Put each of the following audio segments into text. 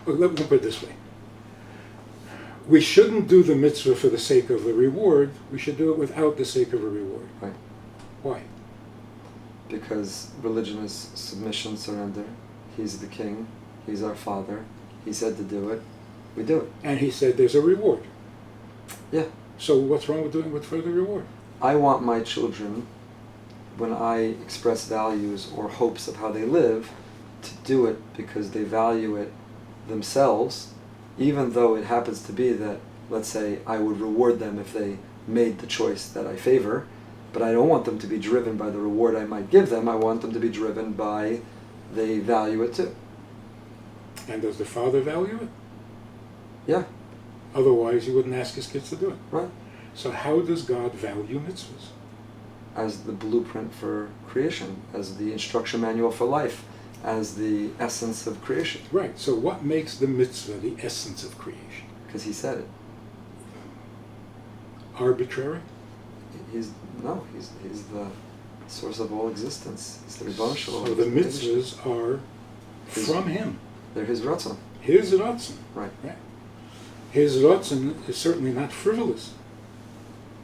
Well, let me put it this way. We shouldn't do the mitzvah for the sake of the reward. We should do it without the sake of a reward. Right. Why? Because religion is submission, surrender. He's the king. He's our father. He said to do it. We do it. And he said there's a reward. Yeah. So what's wrong with doing it for the reward? I want my children, when I express values or hopes of how they live, to do it because they value it themselves, even though it happens to be that, let's say, I would reward them if they made the choice that I favor, but I don't want them to be driven by the reward I might give them. I want them to be driven by they value it too. And does the father value it? Yeah. Otherwise, he wouldn't ask his kids to do it. Right. So how does God value mitzvahs? As the blueprint for creation, as the instruction manual for life, as the essence of creation. Right. So what makes the mitzvah the essence of creation? Because he said it. Arbitrary? He's the source of all existence. He's the Ribono Shel Olam. So the mitzvahs are from him. They're his Raton. His Raton. Right. His Raton is certainly not frivolous.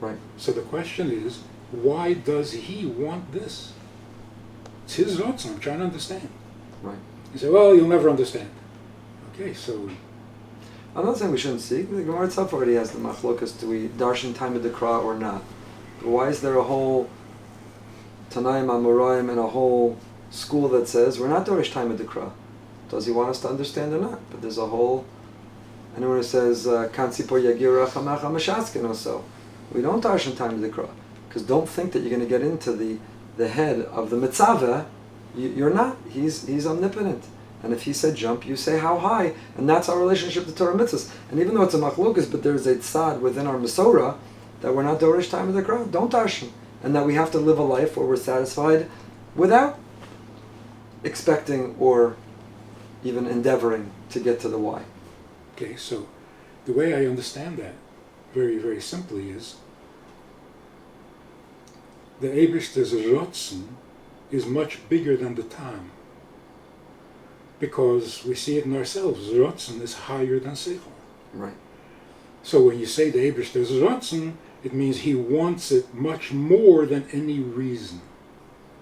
Right. So the question is, why does he want this? It's his Raton. I'm trying to understand. Right. You say, well, you'll never understand. Okay, so... I'm not saying we shouldn't see. The Gemara itself already has the machlokas, do we darshan time of the Kra or not? But why is there a whole Tanaim Amoraim and a whole school that says we're not dorish time of the Kra? Does he want us to understand or not? But there's a whole... Anyone who says, Kansipor Yagira Chamacha Mashaskin or so. We don't darshan time of the Kra. Because don't think that you're going to get into the head of the mitzvah. You're not. He's omnipotent. And if he said jump, you say how high. And that's our relationship to Torah mitzvahs. And even though it's a machlokas, but there's a tzad within our Masorah that we're not dorish time of the Kra. Don't darshan. And that we have to live a life where we're satisfied without expecting or even endeavoring to get to the why. Okay, so the way I understand that, very, very simply, is the Eibishter's Ratzon is much bigger than the Tam. Because we see it in ourselves. Ratzon is higher than Seichel. Right. So when you say the Eibishter's Ratzon, it means he wants it much more than any reason.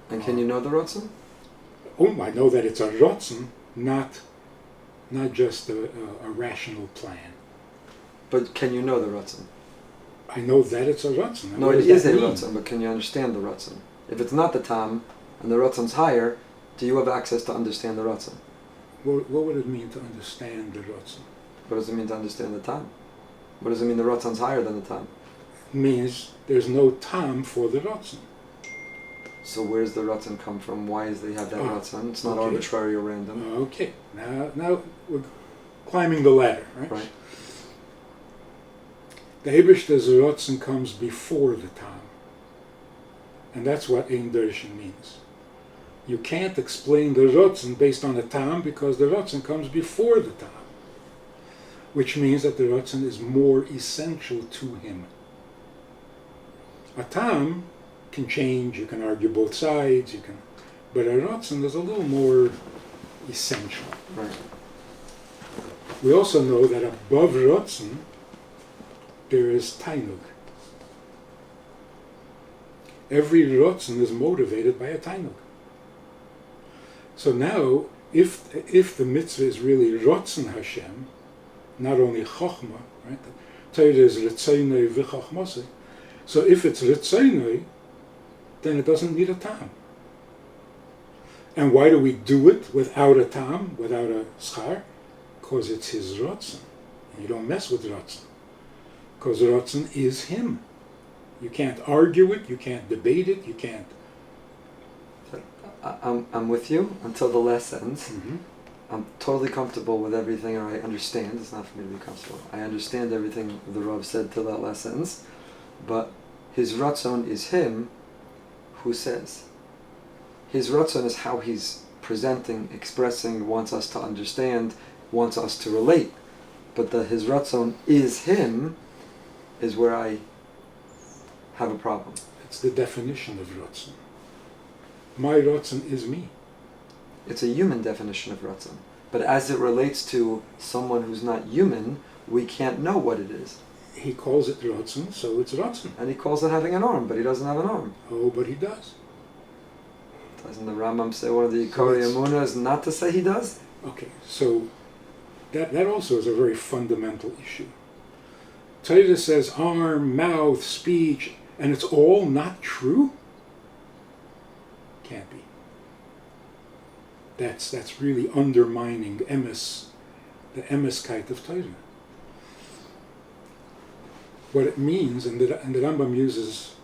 And can you know the Ratzon? Oh, I know that it's a Ratzon, not just a rational plan. But can you know the Ratzon? I know that it's a Ratzon. No, it is a Ratzon, but can you understand the Ratzon? If it's not the Tam, and the Ratzon's higher, do you have access to understand the Ratzon? What would it mean to understand the Ratzon? What does it mean to understand the Tam? What does it mean the Ratzon's higher than the Tam? It means there's no Tam for the Ratzon. So where's the Ratzon come from? Why does they have that Ratzon? It's not arbitrary or random. Okay, now we're climbing the ladder, right? Right. The Eibishter's Ratzon comes before the Tam. And that's what Ein Darshan means. You can't explain the Ratzon based on the Tam because the Ratzon comes before the Tam. Which means that the Ratzon is more essential to him. A Tam can change, you can argue both sides, but a Ratzon is a little more essential. Right. We also know that above Ratzon, there is Tainug. Every Ratzon is motivated by a Tainug. So now, if the mitzvah is really Ratzon Hashem, not only Chochmah, right? Torah is Ritzaynoi v'Chochmasei. So if it's Ritzaynoi, then it doesn't need a Tam. And why do we do it without a Tam, without a Schar? Because it's his Ratzon. You don't mess with Ratzon. Because Ratzon is him. You can't argue it, you can't debate it, you can't... I'm with you until the last sentence. Mm-hmm. I'm totally comfortable with everything, or I understand. It's not for me to be comfortable. I understand everything the Rav said till that last sentence. But his Ratzon is him who says. His Ratzon is how he's presenting, expressing, wants us to understand, wants us to relate. But his Ratzon is him is where I have a problem. It's the definition of Ratzon. My Ratzon is me. It's a human definition of Ratzon. But as it relates to someone who's not human, we can't know what it is. He calls it Raton, so it's Raton. And he calls it having an arm, but he doesn't have an arm. Oh, but he does. Doesn't the Rambam say one of the Ikari Emunah is not to say he does? Okay, so that also is a very fundamental issue. Torah says arm, mouth, speech, and it's all not true? Can't be. That's really undermining emes, the emeskite of Torah. What it means, and the Rambam uses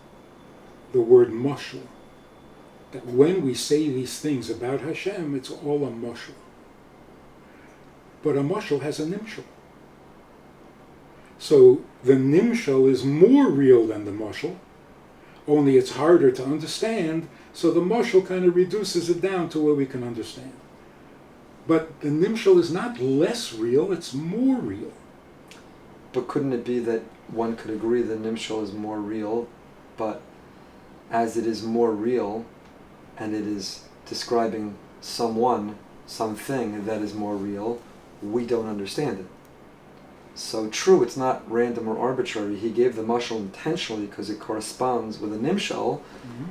the word mashal, that when we say these things about Hashem, it's all a mashal. But a mashal has a nimshal. So the nimshal is more real than the mashal, only it's harder to understand, so the mashal kind of reduces it down to where we can understand. But the nimshal is not less real, it's more real. But couldn't it be that one could agree that nimshal is more real, but as it is more real, and it is describing someone, something that is more real, we don't understand it. So true, it's not random or arbitrary. He gave the mashal intentionally because it corresponds with a nimshal,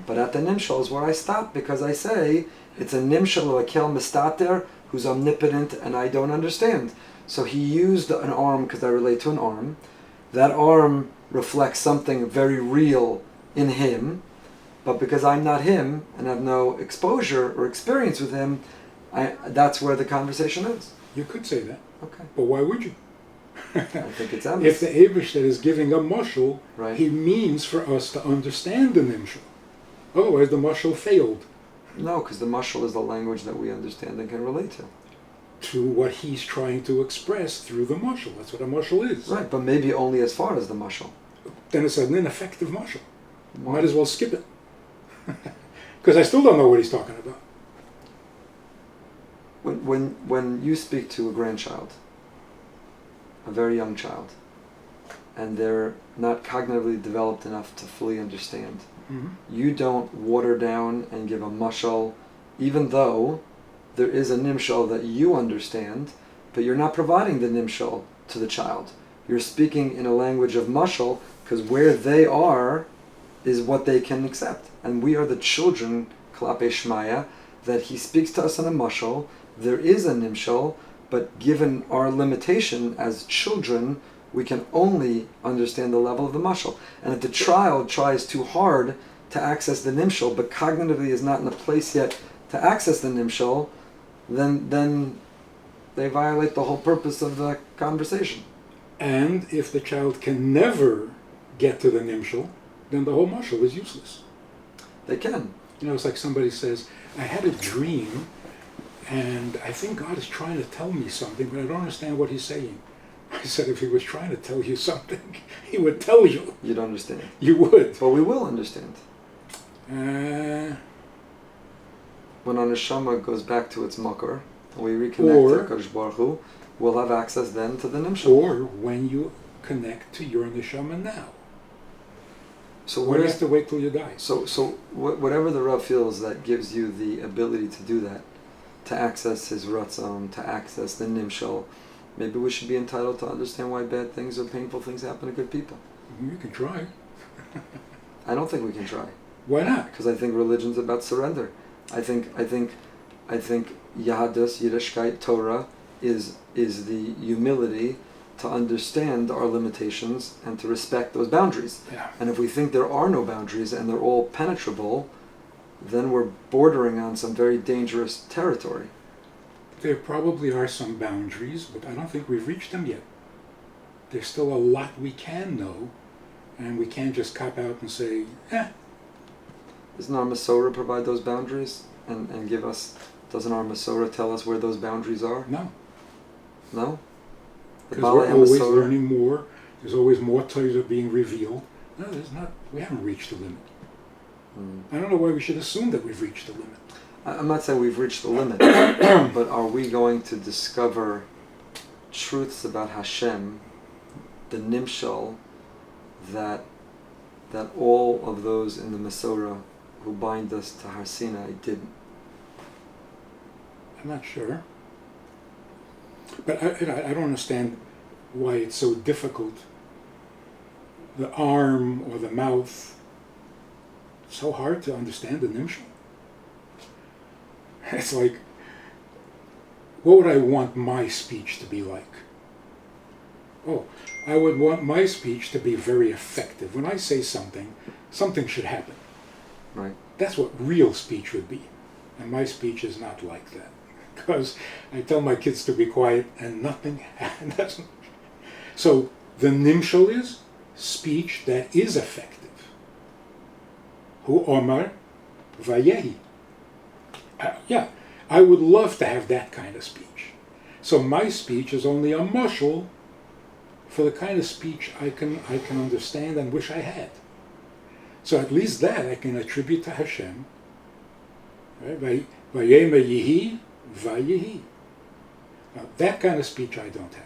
but at the nimshal is where I stop, because I say it's a nimshal of a kel mistater who's omnipotent and I don't understand. So he used an arm because I relate to an arm. That arm reflects something very real in him, but because I'm not him and have no exposure or experience with him, that's where the conversation is. You could say that. Okay. But why would you? I think it's emes. If the Eibishter is giving a mashal, Right. he means for us to understand the nimshal. Otherwise the mashal failed No, because the mashal is the language that we understand and can relate to what he's trying to express through the mashal. That's what a mashal is. Right, but maybe only as far as the mashal. Then it's an ineffective mashal. Why? Might as well skip it. Because I still don't know what he's talking about. When you speak to a grandchild, a very young child, and they're not cognitively developed enough to fully understand, you don't water down and give a mashal, even though there is a nimshal that you understand, but you're not providing the nimshal to the child. You're speaking in a language of mashal, because where they are is what they can accept. And we are the children, klape shmaya, that he speaks to us in a mashal. There is a nimshal, but given our limitation as children, we can only understand the level of the mashal. And if the child tries too hard to access the nimshal, but cognitively is not in a place yet to access the nimshal, then they violate the whole purpose of the conversation. And if the child can never get to the nimshal, then the whole mashal is useless. They can. You know, it's like somebody says, I had a dream, and I think God is trying to tell me something, but I don't understand what he's saying. I said, if he was trying to tell you something, he would tell you. You don't understand. You would. But we will understand. When our neshama goes back to its makar, and we reconnect to Kadosh Baruch Hu, we'll have access then to the nimshal. Or when you connect to your neshama now. So you have to wait till you die. So whatever the Rav feels that gives you the ability to do that, to access his Ratzon, to access the nimshal, maybe we should be entitled to understand why bad things or painful things happen to good people. You can try. I don't think we can try. Why not? Because I think religion's about surrender. I think Yahadus, Yiddishkeit, Torah is the humility to understand our limitations and to respect those boundaries. Yeah. And if we think there are no boundaries and they're all penetrable, then we're bordering on some very dangerous territory. There probably are some boundaries, but I don't think we've reached them yet. There's still a lot we can know, and we can't just cop out and say, Doesn't our Masorah provide those boundaries and give us, doesn't our Masorah tell us where those boundaries are? No. No? Because we're always learning more. There's always more Torah being revealed. No, there's not. We haven't reached the limit. I don't know why we should assume that we've reached the limit. I'm not saying we've reached the limit, but are we going to discover truths about Hashem, the nimshal, that all of those in the Masorah who bind us to Har Sinai didn't? I'm not sure. But I don't understand why it's so difficult. The arm or the mouth, so hard to understand the nimshal. It's like, what would I want my speech to be like? Oh, I would want my speech to be very effective. When I say something, something should happen. Right. That's what real speech would be. And my speech is not like that. Because I tell my kids to be quiet and nothing happens. So the nimshal is speech that is effective. Hu omar vayehi. Yeah, I would love to have that kind of speech. So my speech is only a mashal for the kind of speech I can understand and wish I had. So at least that I can attribute to Hashem. Right? Vayema yihi, vayehi. Now that kind of speech I don't have.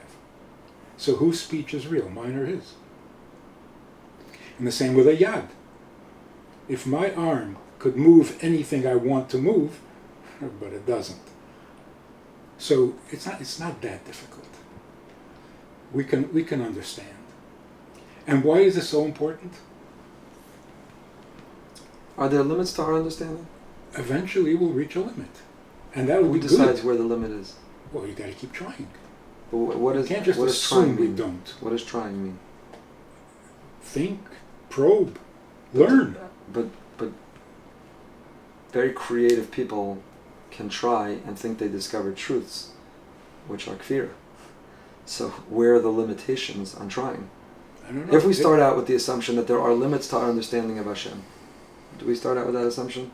So whose speech is real, mine or his? And the same with a yad. If my arm could move anything I want to move, but it doesn't. So it's not that difficult. We can understand. And why is this so important? Are there limits to our understanding? Eventually we'll reach a limit. And that will be good. Who decides where the limit is? Well, you got to keep trying. But what You can't just assume we don't. What does trying mean? Think, probe, learn. But very creative people can try and think they discovered truths, which are kfir. So where are the limitations on trying? I don't know. If we start out with the assumption that there are limits to our understanding of Hashem, do we start out with that assumption?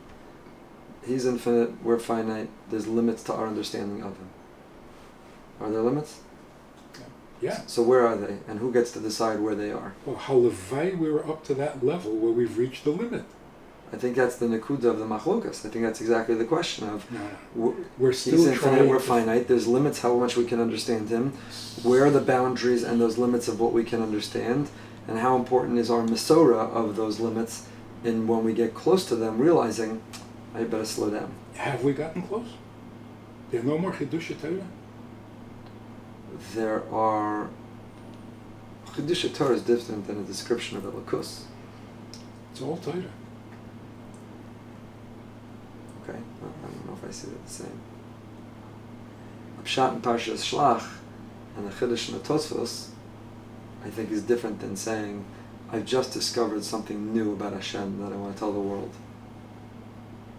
He's infinite, we're finite, there's limits to our understanding of Him. Are there limits? Yeah. So where are they, and who gets to decide where they are? Well, halavai, we were up to that level where we've reached the limit. I think that's the nekuda of the machlokas. I think that's exactly the question of, we're still He's infinite, trying. we're finite, there's limits how much we can understand Him. Where are the boundaries and those limits of what we can understand? And how important is our mesorah of those limits in when we get close to them, realizing, I better slow down. Have we gotten close? There's no more Chidush Torah? There are... Chidush Torah is different than a description of Elokus. It's all Torah. Okay, I don't know if I see that the same. Pshat in Parshas Shlach and the Chiddush in the Tosfos, I think is different than saying, I've just discovered something new about Hashem that I want to tell the world.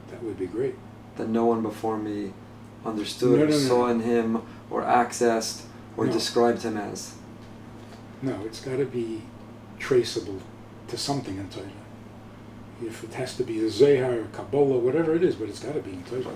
That would be great. That no one before me understood or saw in Him or accessed or described Him as. No, it's got to be traceable to something in Torah. If it has to be a Zehar, Kabbalah, whatever it is, but it's got to be in Torah. Right.